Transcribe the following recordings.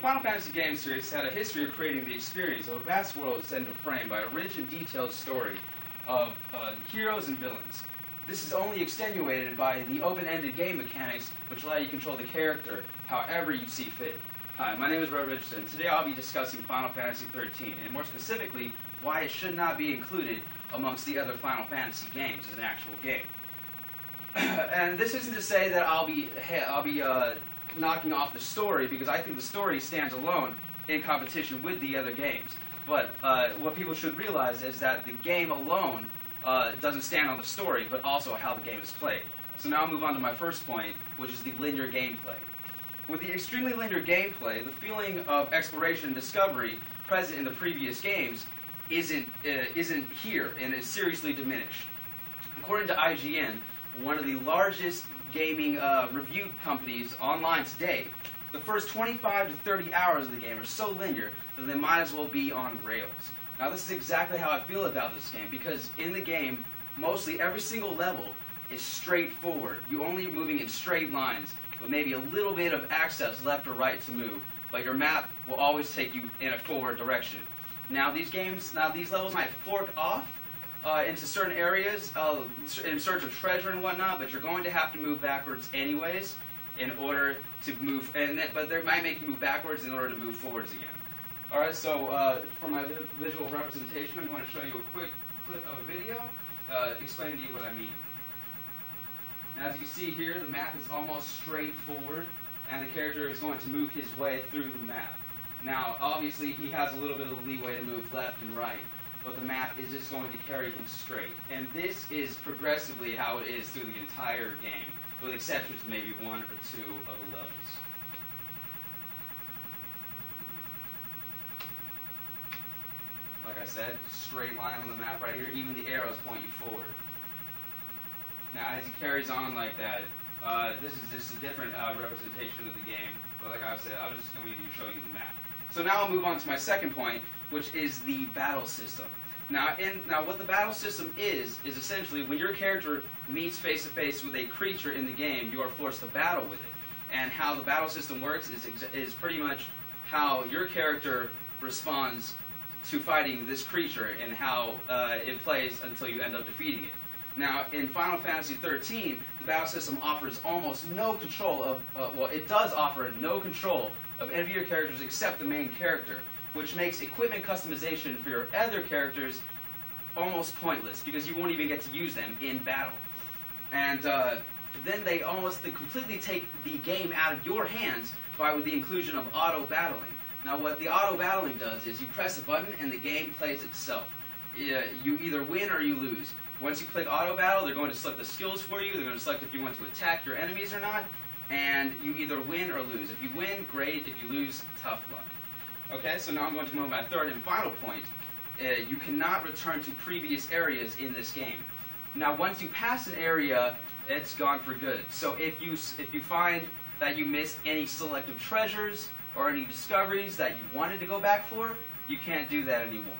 Final Fantasy game series had a history of creating the experience of a vast world set into frame by a rich and detailed story of heroes and villains. This is only extenuated by the open-ended game mechanics which allow you to control the character however you see fit. Hi, my name is Rhett Richardson. Today I'll be discussing Final Fantasy XIII, and more specifically, why it should not be included amongst the other Final Fantasy games as an actual game. And this isn't to say that I'll be knocking off the story, because I think the story stands alone in competition with the other games. But what people should realize is that the game alone doesn't stand on the story, but also how the game is played. So now I'll move on to my first point, which is the linear gameplay. With the extremely linear gameplay, the feeling of exploration and discovery present in the previous games isn't here, and is seriously diminished. According to IGN, one of the largest gaming review companies online today, the first 25 to 30 hours of the game are so linear that they might as well be on rails. Now this is exactly how I feel about this game, because in the game, mostly every single level is straightforward. You're only moving in straight lines, with maybe a little bit of access left or right to move, but your map will always take you in a forward direction. Now these levels might fork off into certain areas in search of treasure and whatnot, but you're going to have to move backwards anyways in order to move, but they might make you move backwards in order to move forwards again. Alright, so for my visual representation, I'm going to show you a quick clip of a video explaining to you what I mean. Now, as you can see here, the map is almost straightforward, and the character is going to move his way through the map. Now, obviously, he has a little bit of leeway to move left and right, but the map is just going to carry him straight. And this is progressively how it is through the entire game, with exceptions to maybe one or two of the levels. Like I said, straight line on the map right here, even the arrows point you forward. Now, as he carries on like that, this is just a different representation of the game, but like I said, I'm just going to show you the map. So now I'll move on to my second point, which is the battle system. Now what the battle system is essentially when your character meets face-to-face with a creature in the game, you are forced to battle with it. And how the battle system works is pretty much how your character responds to fighting this creature and how it plays until you end up defeating it. Now, in Final Fantasy XIII, the battle system offers almost no control of, well, it does offer no control of any of your characters except the main character, which makes equipment customization for your other characters almost pointless, because you won't even get to use them in battle. And then they completely take the game out of your hands with the inclusion of auto-battling. Now, what the auto-battling does is you press a button and the game plays itself. You either win or you lose. Once you click auto battle, they're going to select the skills for you. They're going to select if you want to attack your enemies or not, and you either win or lose. If you win, great. If you lose, tough luck. Okay, so now I'm going to move on to my third and final point. You cannot return to previous areas in this game. Now, once you pass an area, it's gone for good. So if you find that you missed any selective treasures or any discoveries that you wanted to go back for, you can't do that anymore.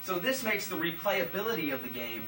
So this makes the replayability of the game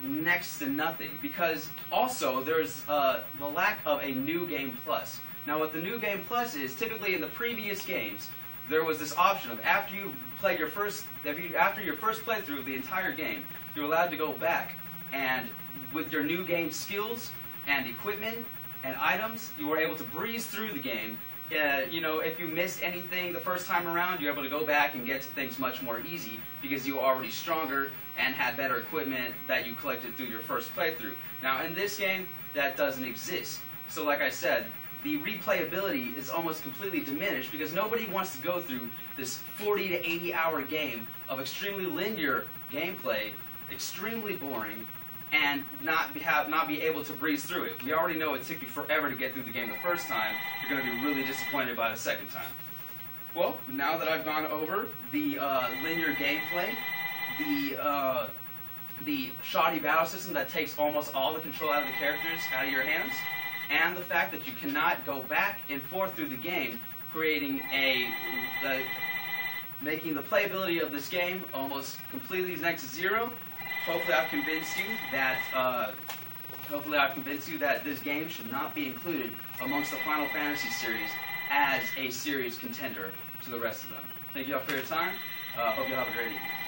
next to nothing, because also there's the lack of a New Game Plus. Now what the New Game Plus is, typically in the previous games, there was this option of after your first playthrough of the entire game, you're allowed to go back and with your new game skills and equipment and items, you were able to breeze through the game. If you missed anything the first time around, you're able to go back and get to things much more easy because you were already stronger and had better equipment that you collected through your first playthrough. Now, in this game, that doesn't exist. So like I said, the replayability is almost completely diminished because nobody wants to go through this 40 to 80 hour game of extremely linear gameplay, extremely boring, and not be able to breeze through it. We already know it took you forever to get through the game the first time. You're going to be really disappointed by the second time. Well, now that I've gone over the linear gameplay, the shoddy battle system that takes almost all the control out of the characters out of your hands, and the fact that you cannot go back and forth through the game, making the playability of this game almost completely next to zero. Hopefully I've convinced you that this game should not be included amongst the Final Fantasy series as a serious contender to the rest of them. Thank you all for your time. Hope you all have a great evening.